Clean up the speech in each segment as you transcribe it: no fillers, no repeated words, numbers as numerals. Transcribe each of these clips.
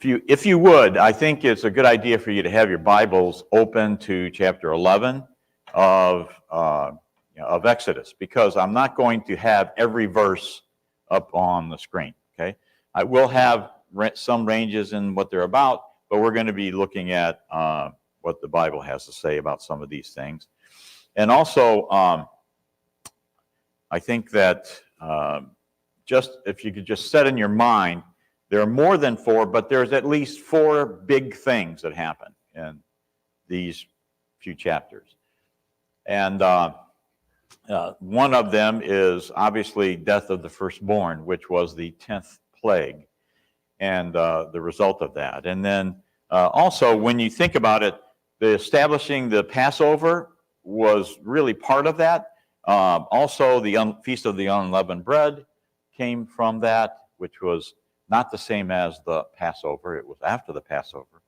If you would, I think it's a good idea for you to have your Bibles open to chapter 11 of Exodus, because I'm not going to have every verse up on the screen, okay? I will have some ranges in what they're about, but we're going to be looking at what the Bible has to say about some of these things. And also, I think that just if you could just set in your mind, there are more than four, but there's at least four big things that happen in these few chapters. And one of them is obviously death of the firstborn, which was the 10th plague, and the result of that. And then also, when you think about it, the establishing the Passover was really part of that. Also, the Feast of the Unleavened Bread came from that, which was not the same as the Passover. It was after the Passover.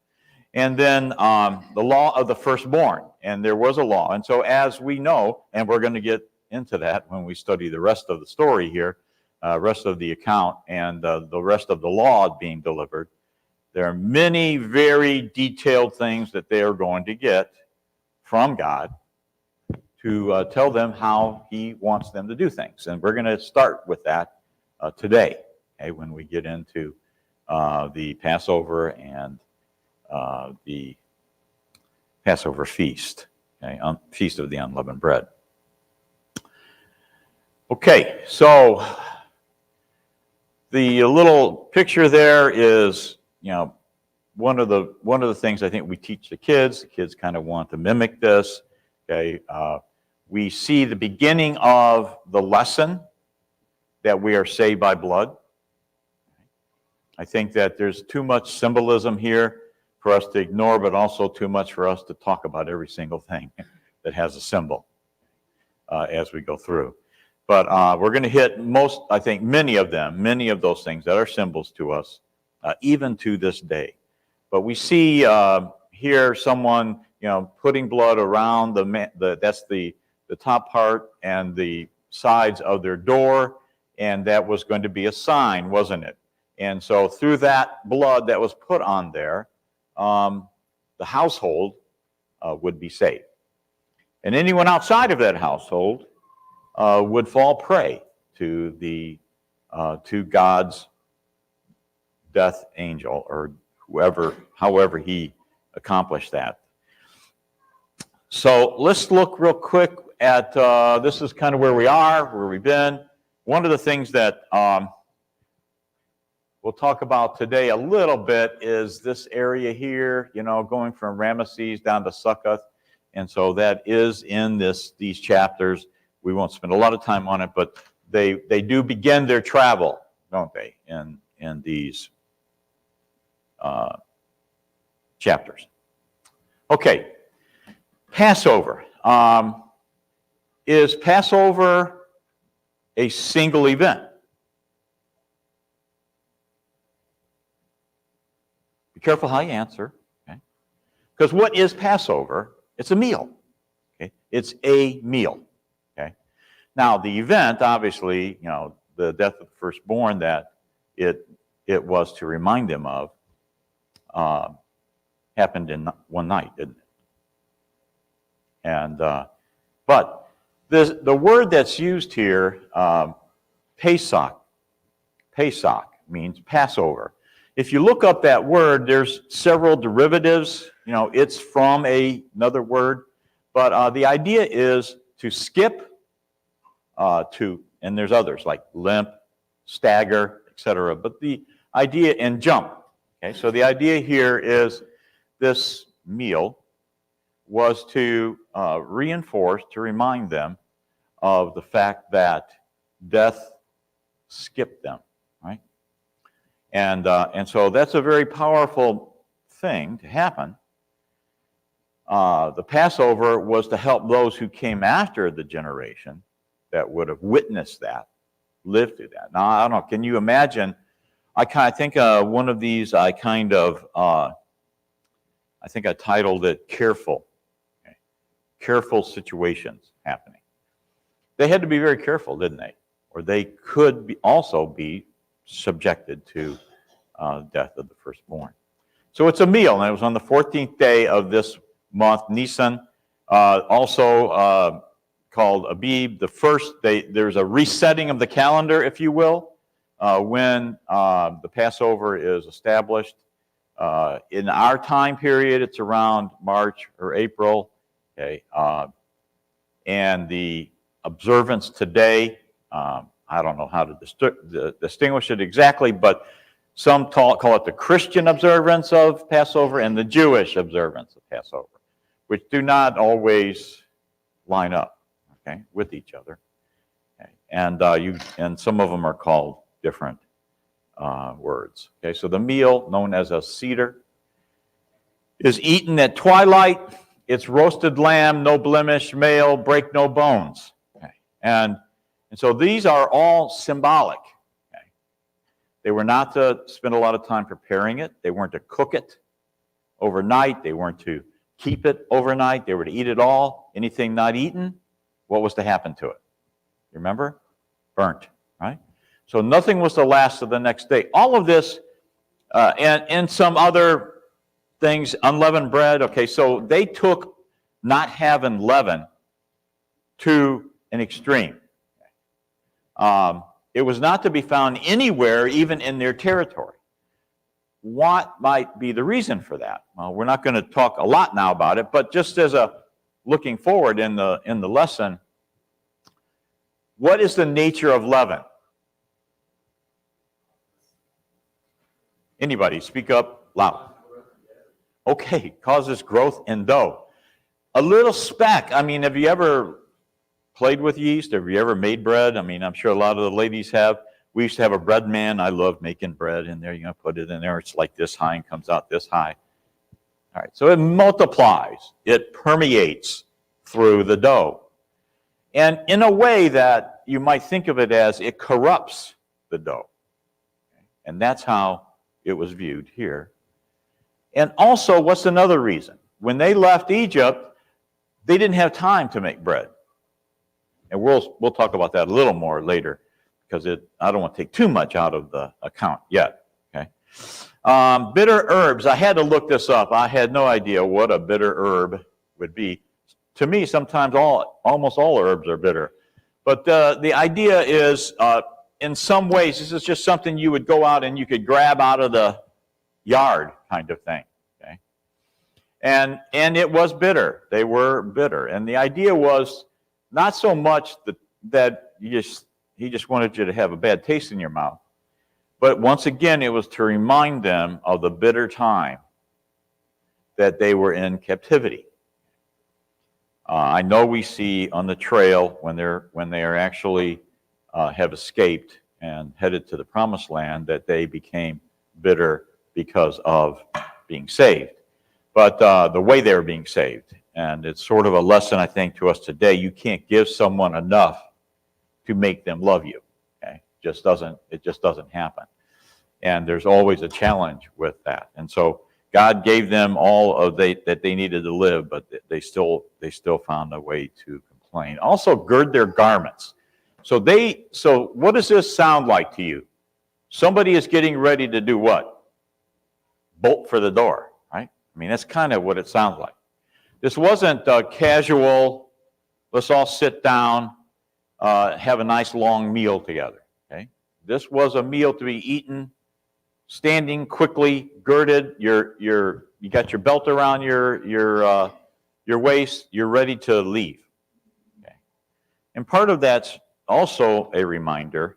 And then the law of the firstborn. And there was a law. And so as we know, and we're going to get into that when we study the rest of the story here, rest of the account, and the rest of the law being delivered, there are many very detailed things that they are going to get from God to tell them how he wants them to do things. And we're going to start with that today. Okay, when we get into the Passover and the Passover feast, okay, Feast of the Unleavened Bread. Okay, so the little picture there is, one of the things I think we teach the kids. The kids kind of want to mimic this. Okay, we see the beginning of the lesson that we are saved by blood. I think that there's too much symbolism here for us to ignore, but also too much for us to talk about every single thing that has a symbol as we go through. But we're going to hit many of those things that are symbols to us, even to this day. But we see here someone, putting blood around that's the top part and the sides of their door, and that was going to be a sign, wasn't it? And so through that blood that was put on there, the household would be saved. And anyone outside of that household would fall prey to God's death angel, or however he accomplished that. So let's look real quick at, this is kind of where we are, where we've been. One of the things that we'll talk about today a little bit is this area here, going from Ramesses down to Succoth. And so that is in these chapters. We won't spend a lot of time on it, but they do begin their travel, don't they, in these chapters. Okay, Passover. Is Passover a single event? Be careful how you answer, okay? Because what is Passover? It's a meal. Okay, it's a meal. Okay. Now the event, obviously, the death of the firstborn that it was to remind them of, happened in one night, didn't it? And but the word that's used here, Pesach means Passover. If you look up that word, there's several derivatives. It's from another word, but the idea is to skip, and there's others like limp, stagger, etc. But the idea, and jump. Okay, so the idea here is this meal was to reinforce, to remind them of the fact that death skipped them, right? And so that's a very powerful thing to happen. The Passover was to help those who came after the generation that would have witnessed that, lived through that. Now, I don't know, can you imagine? I think one of these I think I titled it Careful. Okay. Careful situations happening. They had to be very careful, didn't they? Or they could also be subjected to death of the firstborn. So it's a meal, and it was on the 14th day of this month, Nisan, also called Abib. The first day, there's a resetting of the calendar, if you will, when the Passover is established. In our time period, it's around March or April. Okay, and the observance today, I don't know how to distinguish it exactly, but some call it the Christian observance of Passover and the Jewish observance of Passover, which do not always line up, okay, with each other. Okay. And some of them are called different words. Okay, so the meal, known as a seder, is eaten at twilight. It's roasted lamb, no blemish, male, break no bones. Okay. And so these are all symbolic. Okay. They were not to spend a lot of time preparing it. They weren't to cook it overnight. They weren't to keep it overnight. They were to eat it all. Anything not eaten, what was to happen to it? You remember? Burnt, right? So nothing was to last to the next day. All of this and some other things, unleavened bread. Okay, so they took not having leaven to an extreme. It was not to be found anywhere, even in their territory. What might be the reason for that? Well, we're not going to talk a lot now about it, but just as a looking forward in the lesson, what is the nature of leaven? Anybody, speak up loud. Okay, causes growth in dough. A little speck. I mean, have you ever played with yeast? Have you ever made bread? I mean, I'm sure a lot of the ladies have. We used to have a bread man. I love making bread in there. You're going to put it in there. It's like this high and comes out this high. All right, so it multiplies. It permeates through the dough. And in a way that you might think of it as it corrupts the dough. And that's how it was viewed here. And also, what's another reason? When they left Egypt, they didn't have time to make bread. And we'll talk about that a little more later, because I don't want to take too much out of the account yet. Okay. Bitter herbs. I had to look this up. I had no idea what a bitter herb would be. To me, sometimes almost all herbs are bitter. But the idea is, in some ways, this is just something you would go out and you could grab out of the yard kind of thing. Okay. And it was bitter. They were bitter. And the idea was not so much that he just wanted you to have a bad taste in your mouth, but once again, it was to remind them of the bitter time that they were in captivity. I know we see on the trail when they are actually have escaped and headed to the promised land that they became bitter because of being saved. But the way they were being saved, and it's sort of a lesson, I think, to us today. You can't give someone enough to make them love you. Okay, it just doesn't happen. And there's always a challenge with that. And so God gave them all of that they needed to live, but they still found a way to complain. Also, gird their garments. So what does this sound like to you? Somebody is getting ready to do what? Bolt for the door, right? I mean, that's kind of what it sounds like. This wasn't casual, let's all sit down, have a nice long meal together, okay? This was a meal to be eaten, standing quickly, girded, you got your belt around your waist, you're ready to leave. Okay? And part of that's also a reminder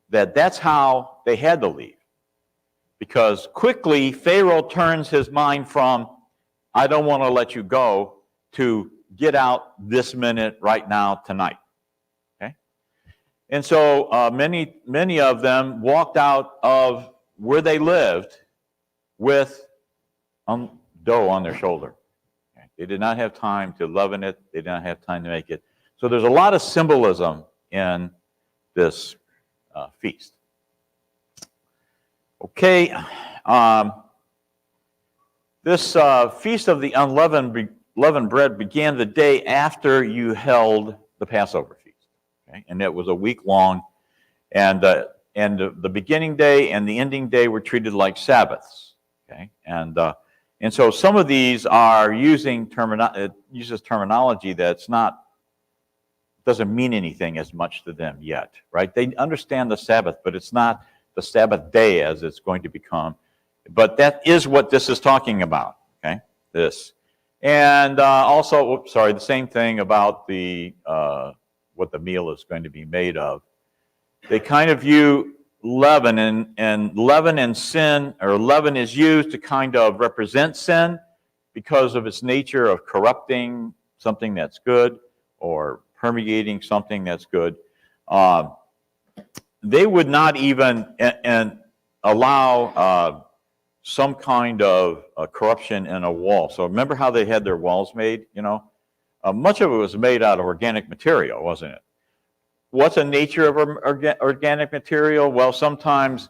that that's how they had to leave. Because quickly, Pharaoh turns his mind from, I don't want to let you go, to get out this minute, right now, tonight. Okay? And so many of them walked out of where they lived with dough on their shoulder. Okay? They did not have time to leaven it. They did not have time to make it. So there's a lot of symbolism in this feast. Okay, this Feast of the Unleavened Bread began the day after you held the Passover feast. Okay? And it was a week long, and the beginning day and the ending day were treated like Sabbaths. Okay, and so some of these are using it uses terminology that's not doesn't mean anything as much to them yet, right? They understand the Sabbath, but it's not the Sabbath day as it's going to become. But that is what this is talking about, okay? This. And also, the same thing about the what the meal is going to be made of. They kind of view leaven, and leaven and sin, or leaven is used to kind of represent sin because of its nature of corrupting something that's good or permeating something that's good. They would not even allow some kind of corruption in a wall. So remember how they had their walls made, you know? Much of it was made out of organic material, wasn't it? What's the nature of organic material? Well, sometimes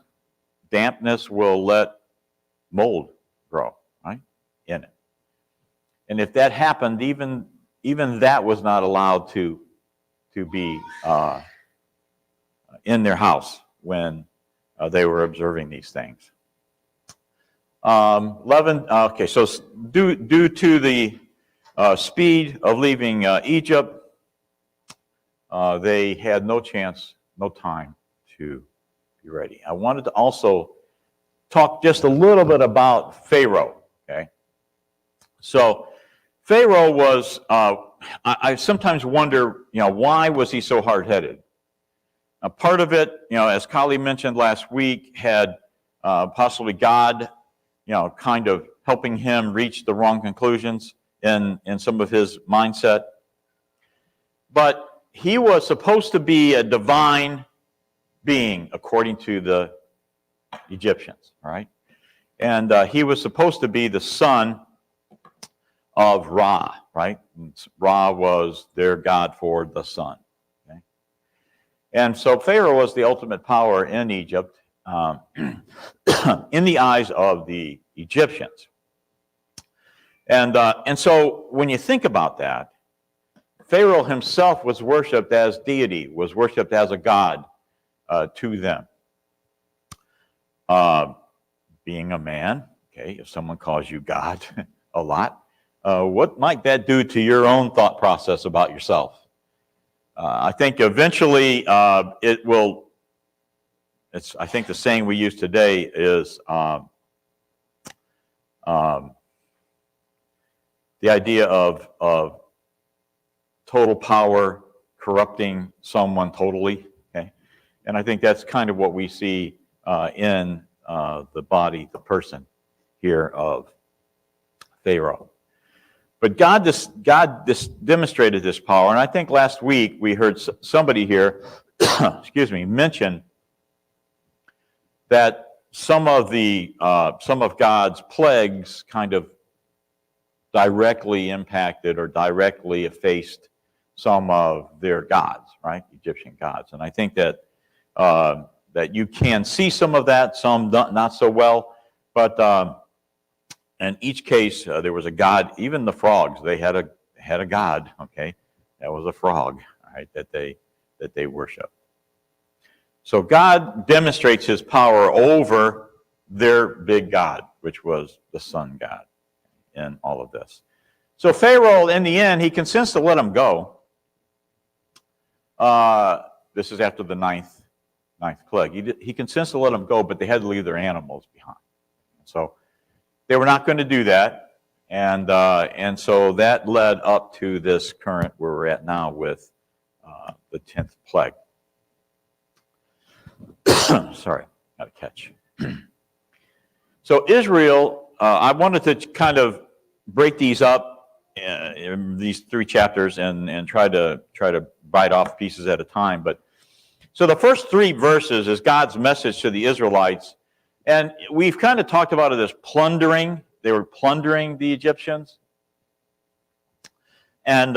dampness will let mold grow, right, in it. And if that happened, even that was not allowed to be in their house when they were observing these things. Leaven, okay, so due to the speed of leaving Egypt, they had no chance, no time to be ready. I wanted to also talk just a little bit about Pharaoh, okay? So Pharaoh was, I sometimes wonder, you know, why was he so hard-headed? Part of it, you know, as Kali mentioned last week, had possibly God, you know, kind of helping him reach the wrong conclusions in some of his mindset. But he was supposed to be a divine being, according to the Egyptians, all right? And he was supposed to be the son of Ra, right? And Ra was their god for the sun. Okay? And so Pharaoh was the ultimate power in Egypt in the eyes of the Egyptians. And so when you think about that, Pharaoh himself was worshipped as deity, was worshipped as a god to them. Being a man, okay, if someone calls you God a lot, what might that do to your own thought process about yourself? I think eventually it will, I think the saying we use today is the idea of total power corrupting someone totally, okay? And I think that's kind of what we see in the body, the person here of Pharaoh. But God demonstrated this power, and I think last week we heard somebody here, excuse me, mention that some of God's plagues kind of directly impacted or directly effaced some of their gods, right? Egyptian gods. And I think that that you can see some of that, some not so well. But in each case, there was a god. Even the frogs, they had a god. Okay, that was a frog, right? That they worship. So God demonstrates His power over their big god, which was the sun god, in all of this. So Pharaoh, in the end, he consents to let them go. This is after the ninth plague. He consents to let them go, but they had to leave their animals behind. So they were not going to do that, and so that led up to this current where we're at now with the 10th plague. Sorry, got a catch. So Israel, I wanted to kind of break these up in these 3 chapters and try to bite off pieces at a time. But so the first 3 verses is God's message to the Israelites, and we've kind of talked about it as plundering. They were plundering the Egyptians, and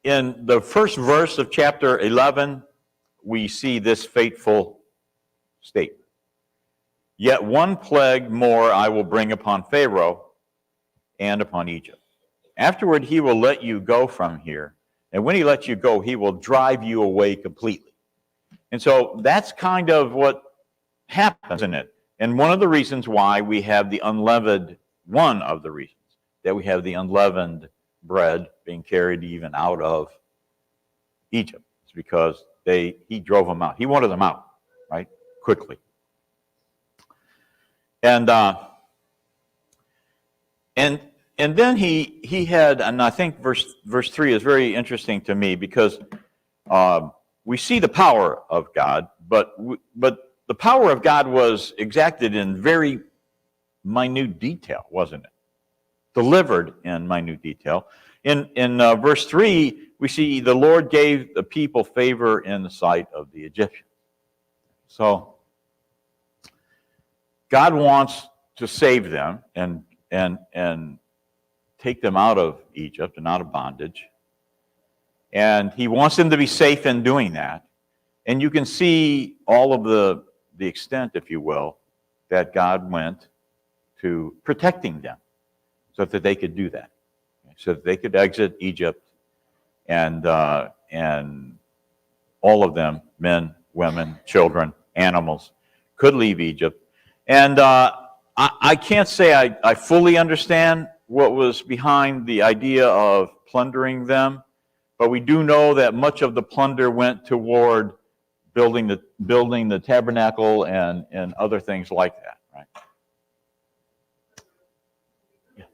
in the first verse of chapter 11, we see this fateful statement. Yet one plague more I will bring upon Pharaoh and upon Egypt. Afterward, he will let you go from here. And when he lets you go, he will drive you away completely. And so that's kind of what happens, isn't it? And one of the reasons why we have the unleavened, one of the reasons that we have the unleavened bread being carried even out of Egypt is because he drove them out. He wanted them out, right, quickly. And then he had, and I think verse 3 is very interesting to me because we see the power of God, but the power of God was exacted in very minute detail, wasn't it? Delivered in minute detail. In verse 3, we see the Lord gave the people favor in the sight of the Egyptians. So God wants to save them and take them out of Egypt and out of bondage. And he wants them to be safe in doing that. And you can see all of the extent, if you will, that God went to protecting them so that they could do that. So that they could exit Egypt and all of them, men, women, children, animals, could leave Egypt. And I can't say I fully understand what was behind the idea of plundering them, but we do know that much of the plunder went toward building the tabernacle and other things like that, right? Yeah.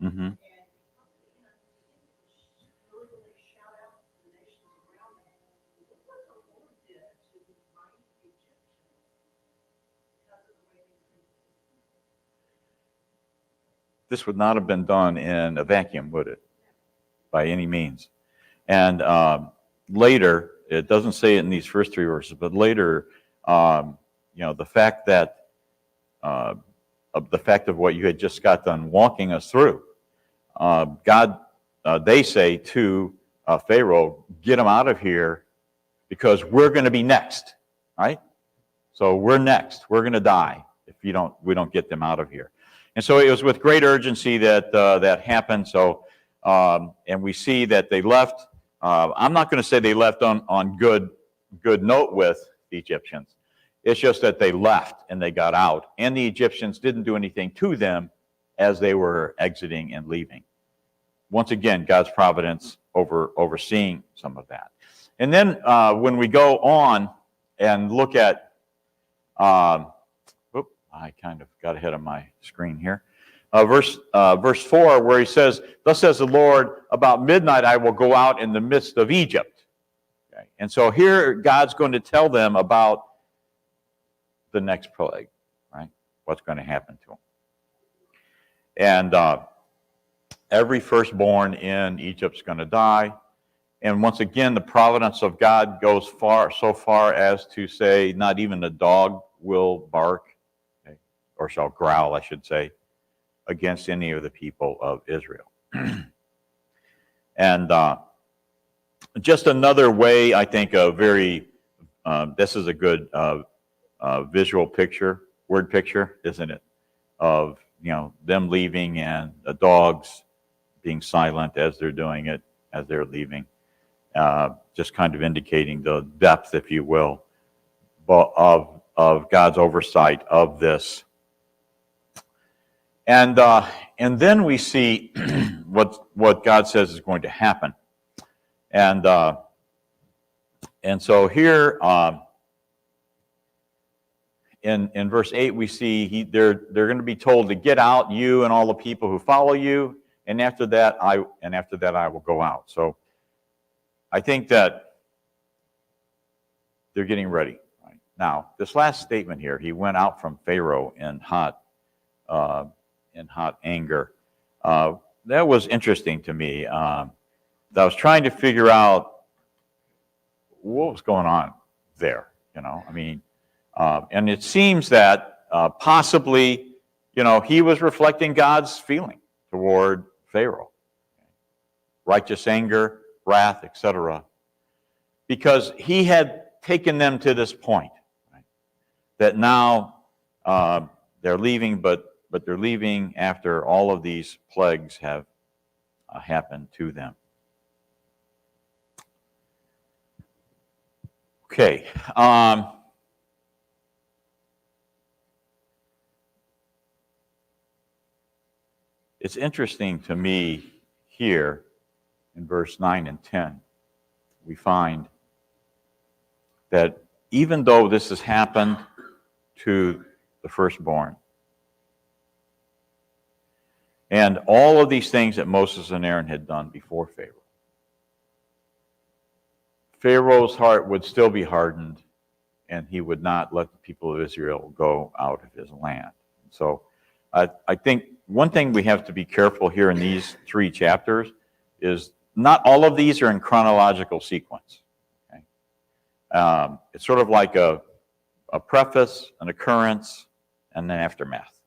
Mm-hmm. This would not have been done in a vacuum, would it? By any means. And later, it doesn't say it in these first 3 verses, but later, the fact that the fact of what you had just got done walking us through, God, they say to Pharaoh, get them out of here because we're going to be next, right? So we're next. We're going to die if we don't get them out of here. And so it was with great urgency that that happened. So, and we see that they left. I'm not going to say they left on good note with the Egyptians. It's just that they left and they got out, and the Egyptians didn't do anything to them as they were exiting and leaving. Once again, God's providence overseeing some of that. And then when we go on and look at I kind of got ahead of my screen here. Verse 4, where he says, thus says the Lord, about midnight I will go out in the midst of Egypt. Okay. And so here God's going to tell them about the next plague, right? What's going to happen to them. And every firstborn in Egypt's going to die. And once again, the providence of God goes so far as to say not even a dog will bark, or shall growl, I should say, against any of the people of Israel. And just another way, I think, this is a good visual picture, word picture, isn't it? Of, them leaving and the dogs being silent as they're doing it, as they're leaving. Just kind of indicating the depth, if you will, of God's oversight of this. And then we see what God says is going to happen. And so here in verse 8 we see they're going to be told to get out, you and all the people who follow you, and after that I will go out. So I think that they're getting ready. Right? Now, this last statement here, he went out from Pharaoh in hot anger. That was interesting to me. I was trying to figure out what was going on there. And it seems that possibly, he was reflecting God's feeling toward Pharaoh. Righteous anger, wrath, etc. Because he had taken them to this point, right? That now they're leaving, but they're leaving after all of these plagues have happened to them. Okay. It's interesting to me here in verse 9 and 10, we find that even though this has happened to the firstborn, and all of these things that Moses and Aaron had done before Pharaoh, Pharaoh's heart would still be hardened, and he would not let the people of Israel go out of his land. So I think one thing we have to be careful here in these 3 chapters is not all of these are in chronological sequence. Okay? It's sort of like a preface, an occurrence, and an aftermath,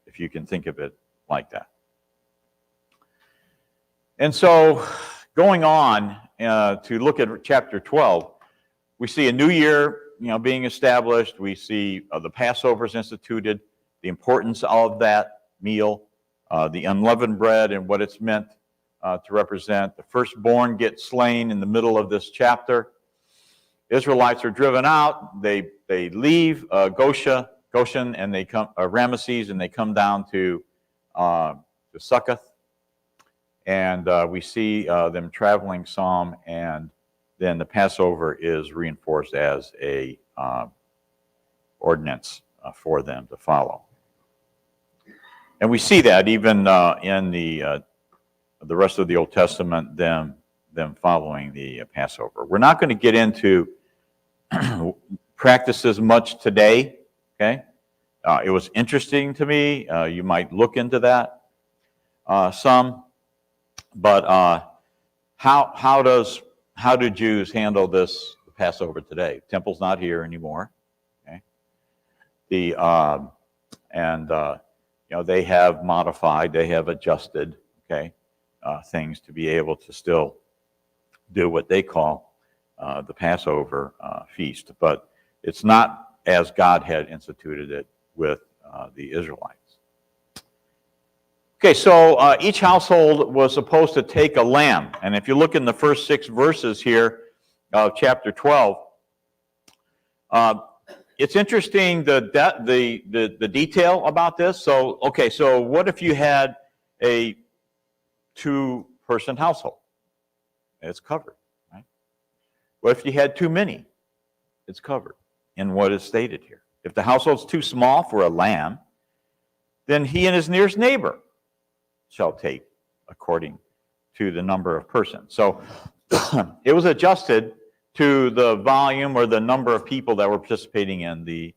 if you can think of it like that. And so going on to look at chapter 12, we see a new year being established. We see the Passovers instituted, the importance of that meal, the unleavened bread and what it's meant to represent. The firstborn get slain in the middle of this chapter. Israelites are driven out. They leave Goshen, and they come Ramesses, and they come down to Succoth, and we see them traveling some, and then the Passover is reinforced as a ordinance for them to follow. And we see that even in the rest of the Old Testament, them following the Passover. We're not going to get into practices much today. Okay, it was interesting to me. You might look into that some, but how do Jews handle this Passover today? The temple's not here anymore. Okay, they have modified, they have adjusted, things to be able to still do what they call the Passover feast. But it's not as God had instituted it with the Israelites. Okay, so each household was supposed to take a lamb. And if you look in the first 6 verses here of chapter 12, it's interesting the detail about this. So what if you had a 2-person household? It's covered, right? What if you had too many? It's covered in what is stated here. If the household's too small for a lamb, then he and his nearest neighbor shall take according to the number of persons. So it was adjusted to the volume or the number of people that were participating in the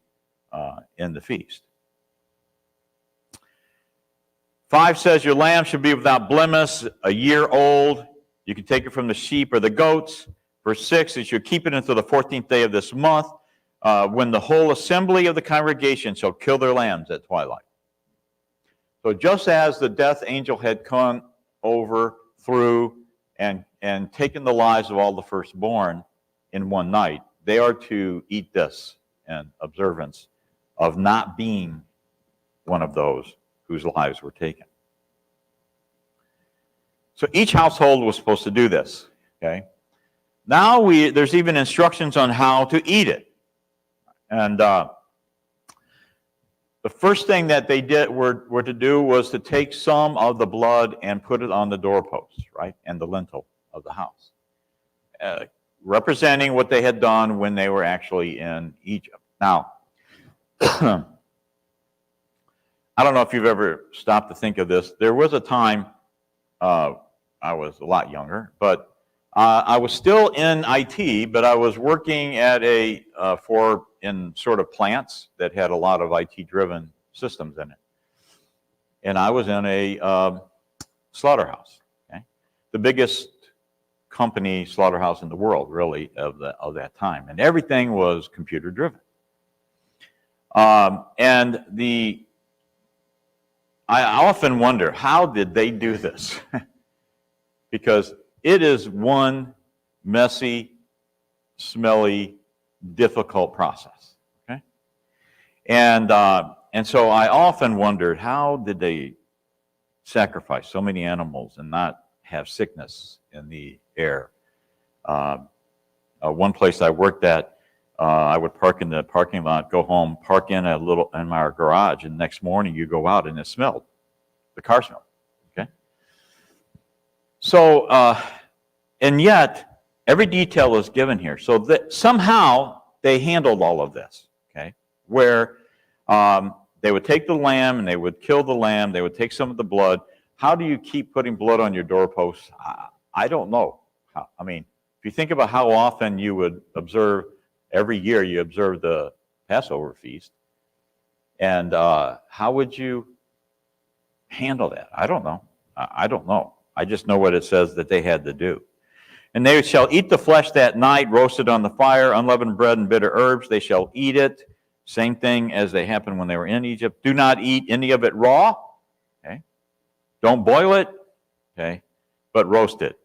feast. 5 says, your lamb should be without blemish, a year old. You can take it from the sheep or the goats. Verse 6 is, you keep it until the 14th day of this month, when the whole assembly of the congregation shall kill their lambs at twilight. So just as the death angel had come over, through, and taken the lives of all the firstborn in one night, they are to eat this in observance of not being one of those whose lives were taken. So each household was supposed to do this. Okay. Now there's even instructions on how to eat it, and the first thing that they were to do was to take some of the blood and put it on the doorposts, right, and the lintel of the house, representing what they had done when they were actually in Egypt. Now, I don't know if you've ever stopped to think of this. There was a time, I was a lot younger, but I was still in IT, but I was working at in sort of plants that had a lot of IT-driven systems in it. And I was in a slaughterhouse, okay? The biggest company slaughterhouse in the world, really, of that time. And everything was computer-driven. And I often wonder, how did they do this? Because it is one messy, smelly, difficult process. Okay, and so I often wondered, how did they sacrifice so many animals and not have sickness in the air? One place I worked at, I would park in the parking lot, go home, park in our garage, and the next morning you go out and it smelled. The car smelled. Okay. So, and yet every detail is given here. So that somehow they handled all of this. Okay, where they would take the lamb and they would kill the lamb. They would take some of the blood. How do you keep putting blood on your doorposts? I don't know. I mean, if you think about how often you would observe, every year you observe the Passover feast, and how would you handle that? I don't know. I don't know. I just know what it says that they had to do. And they shall eat the flesh that night, roasted on the fire, unleavened bread and bitter herbs. They shall eat it. Same thing as they happened when they were in Egypt. Do not eat any of it raw. Okay. Don't boil it. Okay. But roast it.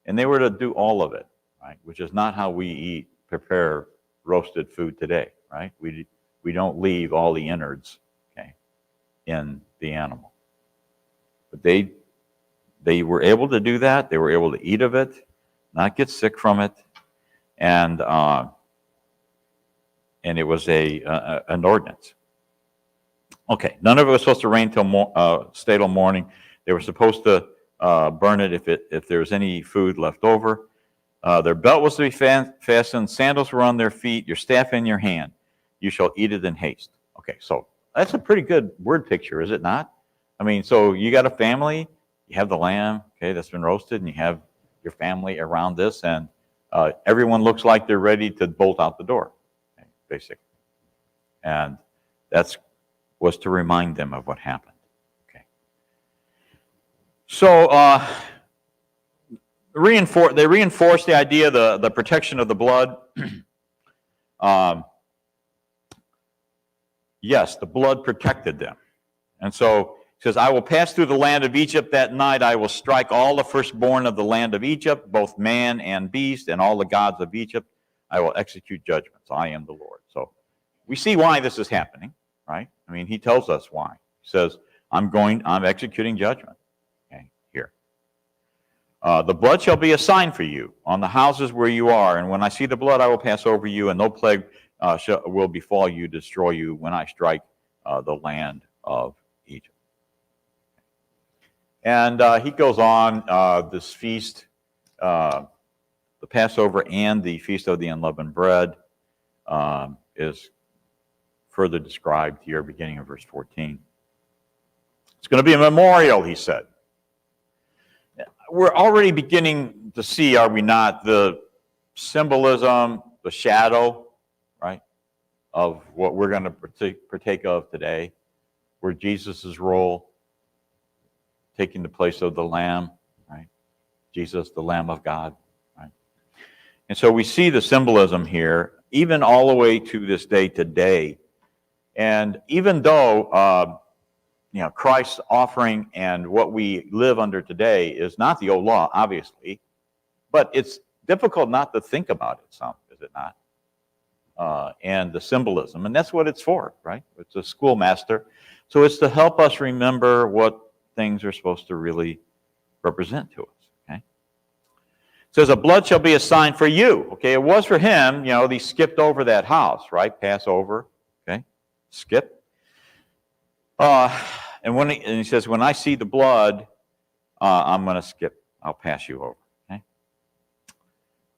And they were to do all of it, right? Which is not how we prepare roasted food today, right? We don't leave all the innards, okay, in the animal. But they were able to do that. They were able to eat of it, not get sick from it, and it was an ordinance. Okay, none of it was supposed to stay till morning. They were supposed to burn it if there was any food left over. Their belt was to be fastened, sandals were on their feet, your staff in your hand. You shall eat it in haste. Okay, so that's a pretty good word picture, is it not? I mean, so you got a family, you have the lamb, okay, that's been roasted, and you have your family around this, and everyone looks like they're ready to bolt out the door, okay, basically. And that was to remind them of what happened. Okay. So they reinforced the idea of the protection of the blood. Yes, the blood protected them. And so it says, I will pass through the land of Egypt that night. I will strike all the firstborn of the land of Egypt, both man and beast, and all the gods of Egypt. I will execute judgments. I am the Lord. So we see why this is happening, right? I mean, he tells us why. He says, I'm executing judgment. Okay, here. The blood shall be a sign for you on the houses where you are, and when I see the blood, I will pass over you, and no plague will befall you, destroy you, when I strike the land of Egypt. And he goes on, this feast, the Passover and the Feast of the Unleavened Bread is further described here, beginning of verse 14. It's going to be a memorial, he said. We're already beginning to see, are we not, the symbolism, the shadow, right, of what we're going to partake of today, where Jesus' role, taking the place of the Lamb, right? Jesus, the Lamb of God, right? And so we see the symbolism here, even all the way to this day today. And even though, Christ's offering and what we live under today is not the old law, obviously, but it's difficult not to think about it some, is it not? And the symbolism, and that's what it's for, right? It's a schoolmaster. So it's to help us remember what things are supposed to really represent to us, okay? It says, a blood shall be a sign for you. Okay, it was for him, he skipped over that house, right? Passover, okay? Skip. And he says, when I see the blood, I'm going to skip. I'll pass you over.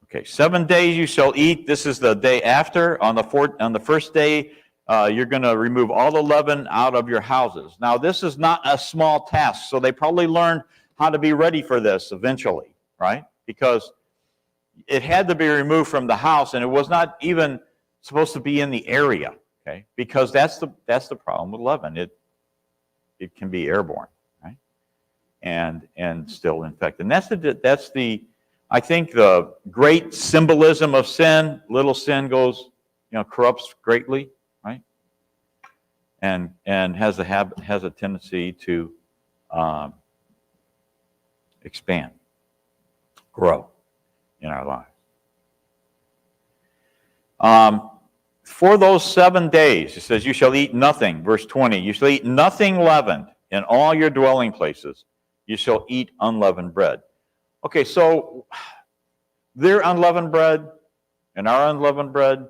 Okay. 7 days you shall eat. This is the day after. On the first day, you're going to remove all the leaven out of your houses. Now, this is not a small task, so they probably learned how to be ready for this eventually, right? Because it had to be removed from the house, and it was not even supposed to be in the area, okay? Because that's the problem with leaven. It can be airborne, right? And still infect. And that's the I think the great symbolism of sin. Little sin goes, corrupts greatly, right? and has a tendency to expand, grow in our lives. For those 7 days, it says, you shall eat nothing. Verse 20, you shall eat nothing leavened in all your dwelling places. You shall eat unleavened bread. Okay, so their unleavened bread and our unleavened bread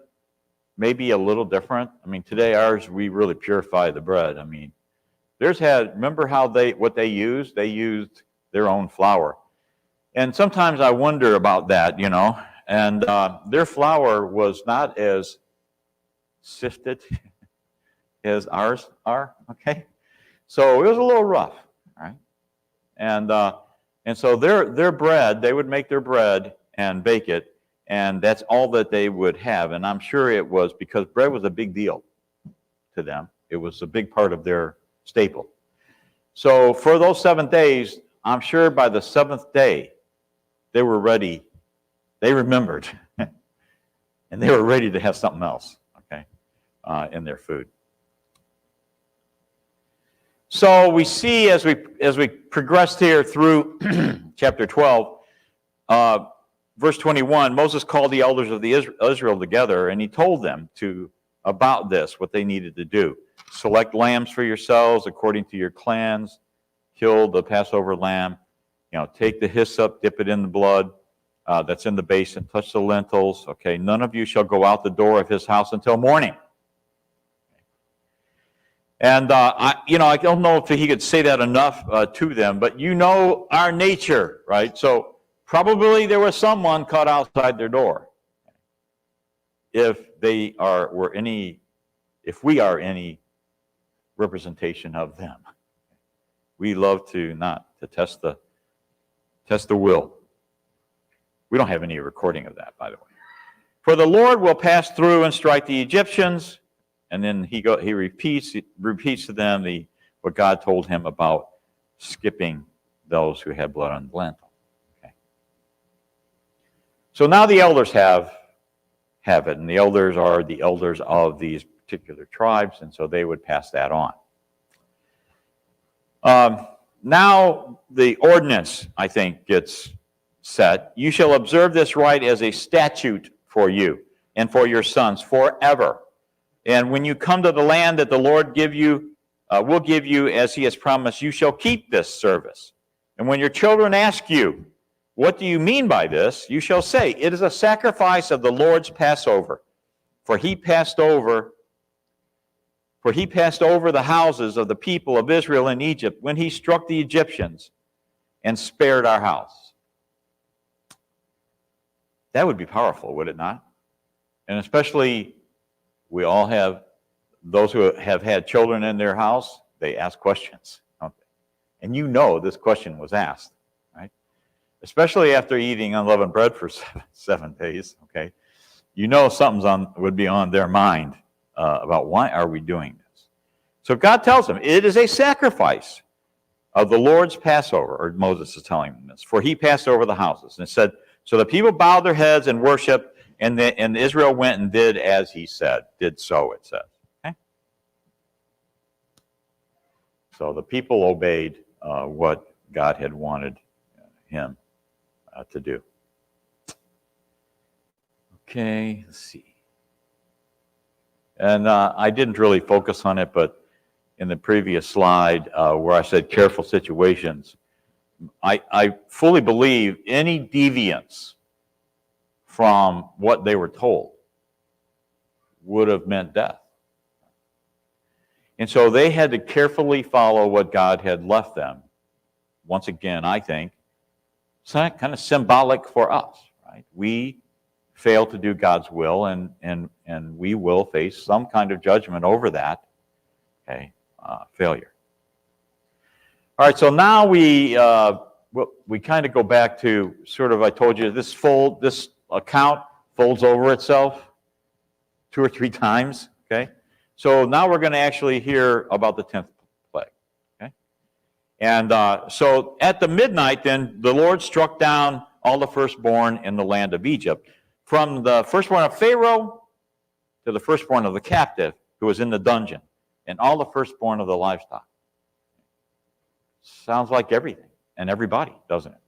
may be a little different. I mean, today ours, we really purify the bread. I mean, remember what they used? They used their own flour. And sometimes I wonder about that, and their flour was not as sifted as ours are, okay? So it was a little rough, right? And so their bread, they would make their bread and bake it, and that's all that they would have. And I'm sure it was because bread was a big deal to them. It was a big part of their staple. So for those 7 days, I'm sure by the 7th day, they were ready. They remembered, and they were ready to have something else, okay, in their food. So we see as we progressed here through chapter 12, verse 21, Moses called the elders of Israel together, and he told them about this, what they needed to do. Select lambs for yourselves according to your clans. Kill the Passover lamb. Take the hyssop, dip it in the blood that's in the basin. Touch the lintels. Okay, none of you shall go out the door of his house until morning. And I don't know if he could say that enough to them, but our nature, right? So probably there was someone caught outside their door. If we are any representation of them, we love to test the will. We don't have any recording of that, by the way. For the Lord will pass through and strike the Egyptians. And then he repeats to them what God told him about skipping those who had blood on the lintel. Okay. So now the elders have it, and the elders are the elders of these particular tribes, and so they would pass that on. Now the ordinance, I think, gets set. You shall observe this rite as a statute for you and for your sons forever. And when you come to the land that the Lord will give you as he has promised, you shall keep this service. And when your children ask you, what do you mean by this? You shall say, it is a sacrifice of the Lord's Passover. For he passed over the houses of the people of Israel in Egypt when he struck the Egyptians and spared our house. That would be powerful, would it not? And especially, we all have, those who have had children in their house, they ask questions, don't they? And this question was asked, right? Especially after eating unleavened bread for 7 days, okay? Something would be on their mind about why are we doing this? So God tells them, it is a sacrifice of the Lord's Passover, or Moses is telling them this, for he passed over the houses. And it said, so the people bowed their heads and worshiped, and Israel went and did as he said. Did so, it says. Okay? So the people obeyed what God had wanted him to do. Okay, let's see. And I didn't really focus on it, but in the previous slide where I said careful situations, I fully believe any deviance from what they were told would have meant death. And so they had to carefully follow what God had left them. Once again, I think, it's kind of symbolic for us, right? We fail to do God's will, and we will face some kind of judgment over that, okay, failure. All right, so now we kind of go back to sort of, I told you, this account folds over itself 2 or 3 times, okay? So now we're going to actually hear about the 10th plague, okay? And so at the midnight, then, the Lord struck down all the firstborn in the land of Egypt, from the firstborn of Pharaoh to the firstborn of the captive who was in the dungeon. and all the firstborn of the livestock. Sounds like everything and everybody, doesn't it,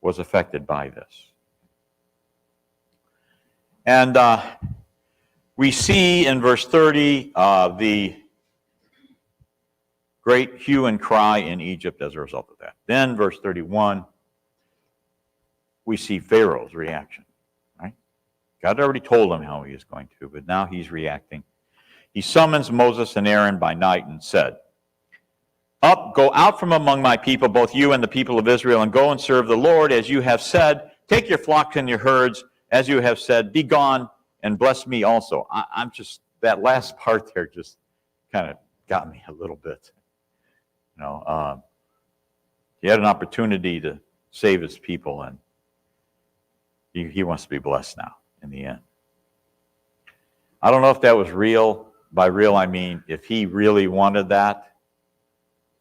was affected by this. And we see in verse 30 the great hue and cry in Egypt as a result of that. Then verse 31, we see Pharaoh's reaction. Right? God already told him how he is going to, but now he's reacting. He summons Moses and Aaron by night and said, "Up, go out from among my people, both you and the people of Israel, and go and serve the Lord as you have said. Take your flocks and your herds, as you have said. Be gone and bless me also." I'm just, that last part there just kind of got me a little bit. You know, he had an opportunity to save his people, and he wants to be blessed now in the end. I don't know if that was real. By real, I mean if he really wanted that,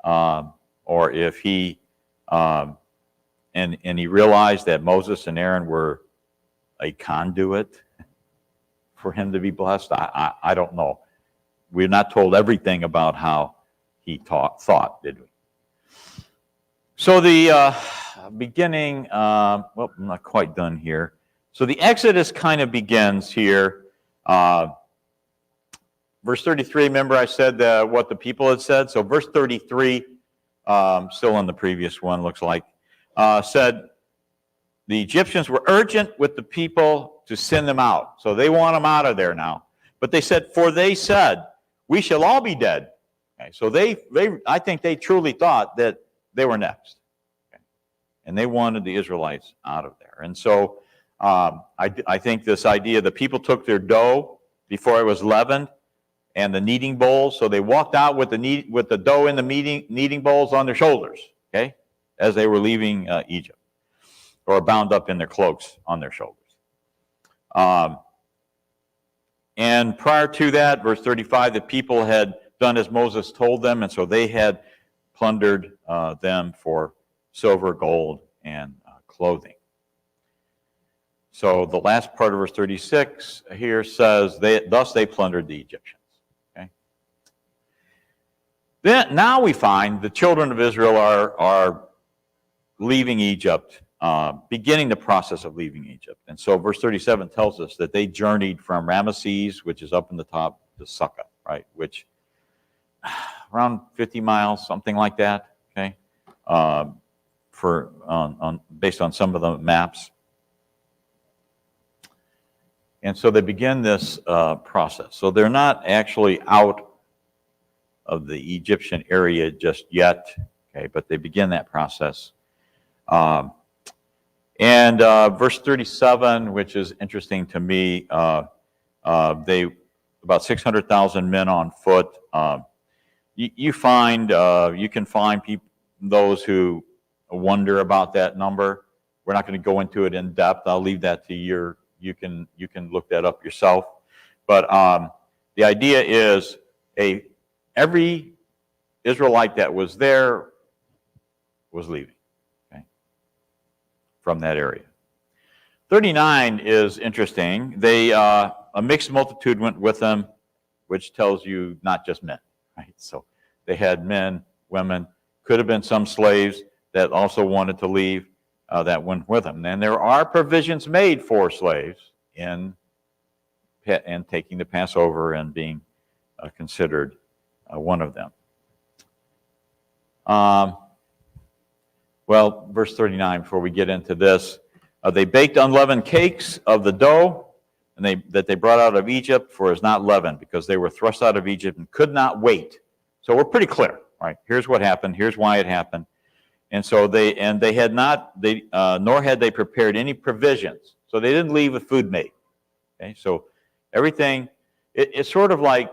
or if he and he realized that Moses and Aaron were a conduit for him to be blessed. I don't know. We're not told everything about how he thought, did we? So the beginning, well, I'm not quite done here. So the Exodus kind of begins here. Verse 33, remember I said what the people had said? So verse 33, still in the previous one, looks like, said the Egyptians were urgent with the people to send them out. So they want them out of there now. But they said, for they said, we shall all be dead. Okay, so I think they truly thought that they were next. Okay, and they wanted the Israelites out of there. And so I think this idea, the people took their dough before it was leavened, and the kneading bowls. So they walked out with the dough in the kneading bowls on their shoulders, okay, as they were leaving Egypt, or bound up in their cloaks on their shoulders. And prior to that, verse 35, the people had done as Moses told them, and so they had plundered them for silver, gold, and clothing. So the last part of verse 36 here says, thus they plundered the Egyptians. Then, now we find the children of Israel are leaving Egypt, beginning the process of leaving Egypt. And so verse 37 tells us that they journeyed from Ramesses, which is up in the top, to Sukkah, right? Which, around 50 miles, something like that, okay? Based on some of the maps. And so they begin this process. So they're not actually out of the Egyptian area just yet, okay, but they begin that process. And verse 37, which is interesting to me, about 600,000 men on foot. You can find those who wonder about that number. We're not going to go into it in depth. I'll leave that to you can look that up yourself. But the idea is every Israelite that was there was leaving, okay, from that area. 39 is interesting. A mixed multitude went with them, which tells you not just men, right? So they had men, women, could have been some slaves that also wanted to leave that went with them. And there are provisions made for slaves in taking the Passover and being considered one of them. Well, verse 39, before we get into this, they baked unleavened cakes of the dough that they brought out of Egypt, for it is not leavened, because they were thrust out of Egypt and could not wait. So we're pretty clear, right? Here's what happened. Here's why it happened. And so they had not, nor had they prepared any provisions. So they didn't leave with food made. Okay, so everything, it's sort of like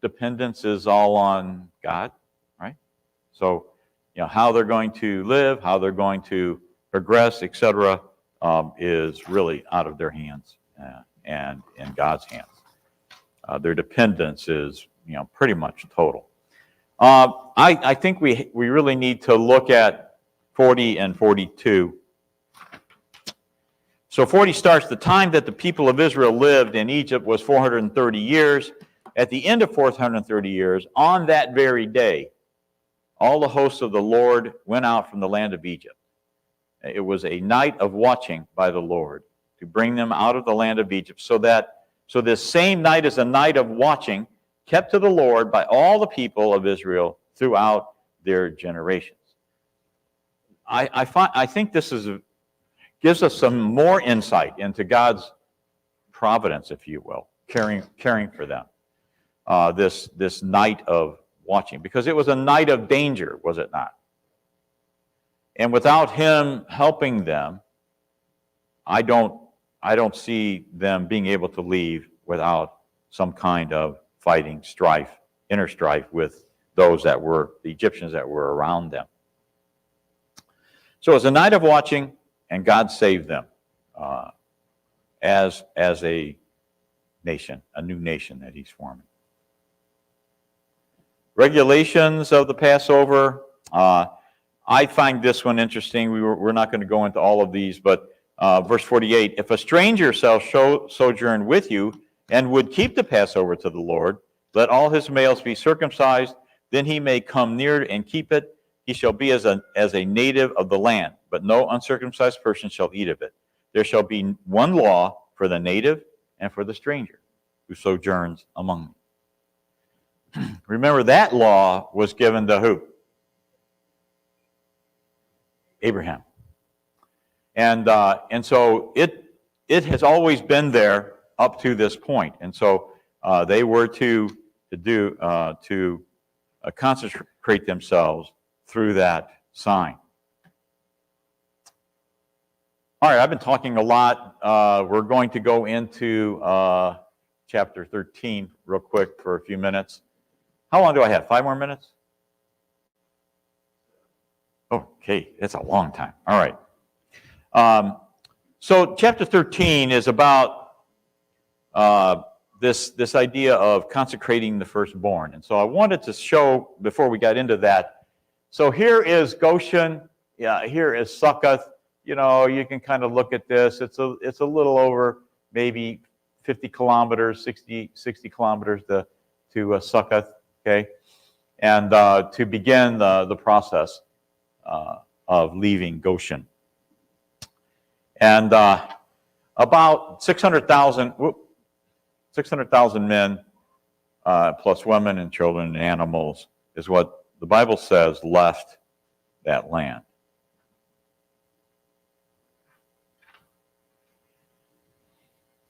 dependence is all on God, right? So, how they're going to live, how they're going to progress, etc., is really out of their hands and in God's hands. Their dependence is, pretty much total. I think we really need to look at 40 and 42. So 40 starts, the time that the people of Israel lived in Egypt was 430 years. At the end of 430 years, on that very day, all the hosts of the Lord went out from the land of Egypt. It was a night of watching by the Lord to bring them out of the land of Egypt, so this same night is a night of watching kept to the Lord by all the people of Israel throughout their generations. I think this gives us some more insight into God's providence, if you will, caring for them. This night of watching, because it was a night of danger, was it not? And without him helping them, I don't see them being able to leave without some kind of fighting, strife, inner strife with those that were the Egyptians that were around them. So it was a night of watching, and God saved them as a nation, a new nation that he's forming. Regulations of the Passover. I find this one interesting. We're not going to go into all of these, but verse 48, if a stranger shall sojourn with you and would keep the Passover to the Lord, let all his males be circumcised, then he may come near and keep it. He shall be as a native of the land, but no uncircumcised person shall eat of it. There shall be one law for the native and for the stranger who sojourns among them. Remember, that law was given to who? Abraham. And so it has always been there up to this point. And so they were to consecrate themselves through that sign. All right, I've been talking a lot. We're going to go into chapter 13 real quick for a few minutes. How long do I have? 5 more minutes? Okay, that's a long time. All right. So chapter 13 is about this idea of consecrating the firstborn. And so I wanted to show, before we got into that, so here is Goshen, here is Succoth. You know, you can kind of look at this. It's a little over maybe 50 kilometers, 60 kilometers to Succoth, okay? And to begin the process of leaving Goshen. And about 600,000 men, plus women and children and animals, is what the Bible says left that land.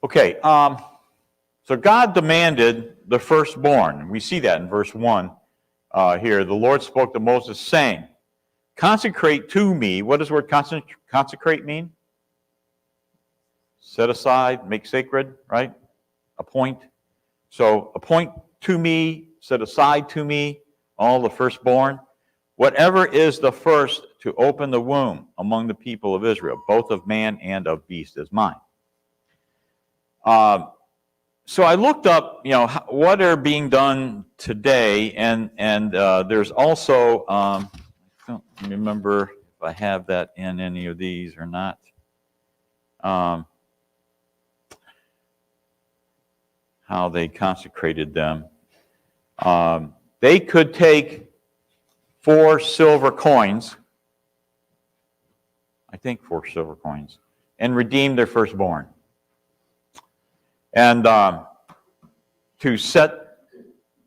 Okay, so God demanded the firstborn. We see that in verse 1 here. The Lord spoke to Moses, saying, consecrate to me. What does the word consecrate mean? Set aside, make sacred, right? Appoint. So appoint to me, set aside to me, all the firstborn. Whatever is the first to open the womb among the people of Israel, both of man and of beast, is mine. So I looked up, what are being done today, and there's also, I don't remember if I have that in any of these or not. How they consecrated them. They could take 4 silver coins, I think 4 silver coins, and redeem their firstborn. And to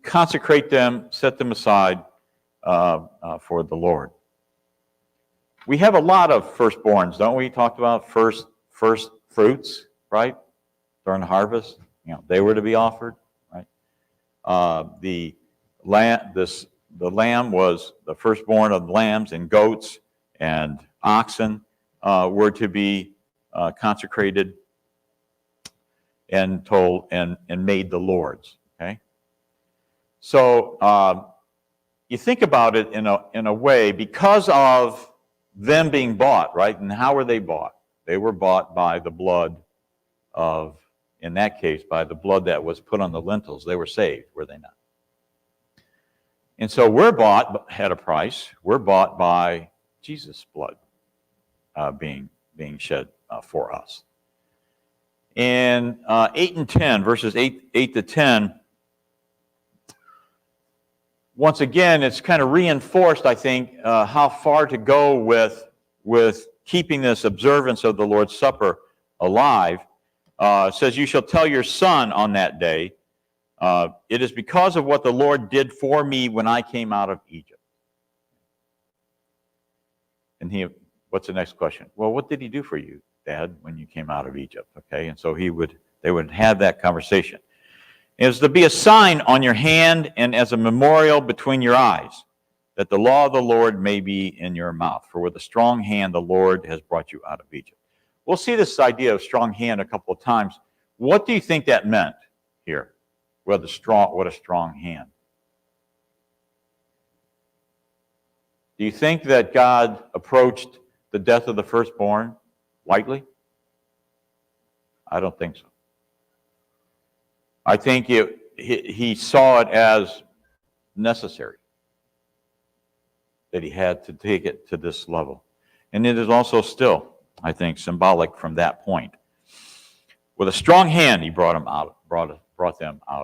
consecrate them, set them aside for the Lord. We have a lot of firstborns, don't we? Talked about first fruits, right? During the harvest, they were to be offered, right? The lamb was the firstborn of lambs and goats and oxen were to be consecrated and made the Lord's. Okay, so you think about it in a way, because of them being bought, right? And how were they bought? They were bought by the blood of, in that case, by the blood that was put on the lintels. They were saved, were they not? And so we're bought at a price. We're bought by Jesus' blood being shed for us. In 8 and 10, verses 8 to 10, once again, it's kind of reinforced, I think, how far to go with keeping this observance of the Lord's Supper alive. It says, you shall tell your son on that day, it is because of what the Lord did for me when I came out of Egypt. And what's the next question? Well, what did he do for you, Dad, when you came out of Egypt? Okay, and so they would have that conversation. It is to be a sign on your hand and as a memorial between your eyes, that the law of the Lord may be in your mouth. For with a strong hand the Lord has brought you out of Egypt. We'll see this idea of strong hand a couple of times. What do you think that meant here? What a strong hand. Do you think that God approached the death of the firstborn lightly? I don't think so. I think he saw it as necessary, that he had to take it to this level. And it is also still, I think, symbolic from that point. With a strong hand, he brought them out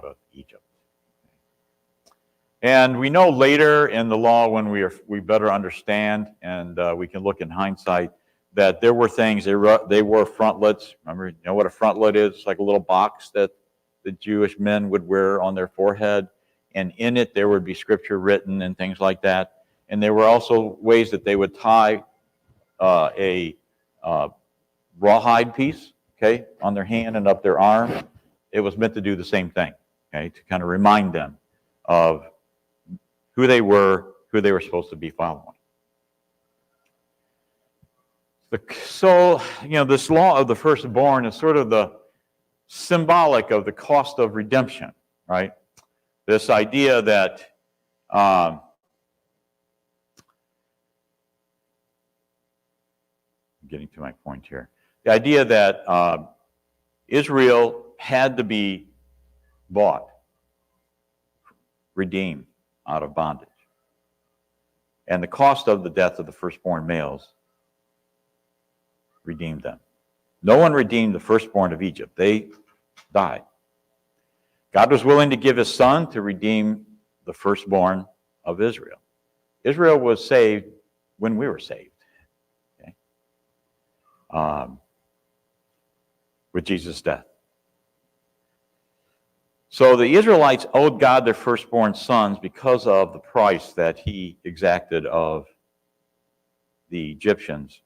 of Egypt. And we know later in the law, when we better understand, and we can look in hindsight, that there were things, they wore frontlets. Remember, you know what a frontlet is? It's like a little box that the Jewish men would wear on their forehead. And in it, there would be scripture written and things like that. And there were also ways that they would tie a rawhide piece, okay, on their hand and up their arm. It was meant to do the same thing, okay, to kind of remind them of who they were supposed to be following. So, this law of the firstborn is sort of the symbolic of the cost of redemption, right? This idea that getting to my point here. The idea that Israel had to be bought, redeemed out of bondage. And the cost of the death of the firstborn males redeemed them. No one redeemed the firstborn of Egypt. They died. God was willing to give his son to redeem the firstborn of Israel. Israel was saved when we were saved. With Jesus' death. So the Israelites owed God their firstborn sons because of the price that he exacted of the Egyptians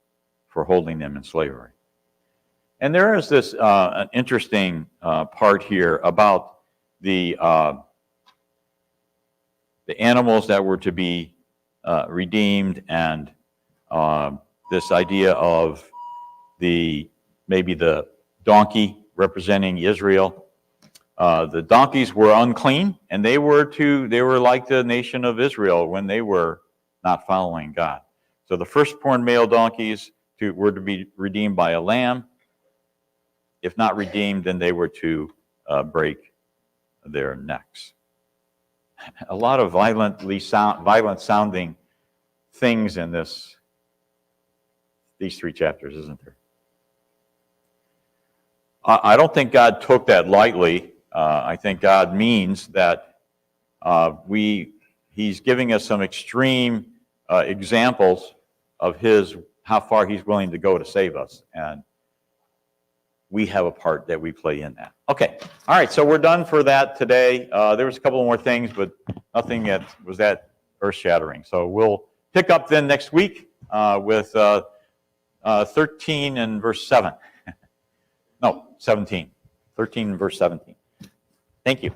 for holding them in slavery. And there is this an interesting part here about the animals that were to be redeemed, and this idea of maybe the donkey representing Israel. The donkeys were unclean, and they were like the nation of Israel when they were not following God. So the firstborn male donkeys were to be redeemed by a lamb. If not redeemed, then they were to break their necks. A lot of violent sounding things in these three chapters, isn't there? I don't think God took that lightly. I think God means that he's giving us some extreme examples of how far he's willing to go to save us. And we have a part that we play in that. Okay. All right. So we're done for that today. There was a couple more things, but nothing that was that earth-shattering. So we'll pick up then next week with 13 and verse 7. No, 17. 13 and verse 17. Thank you.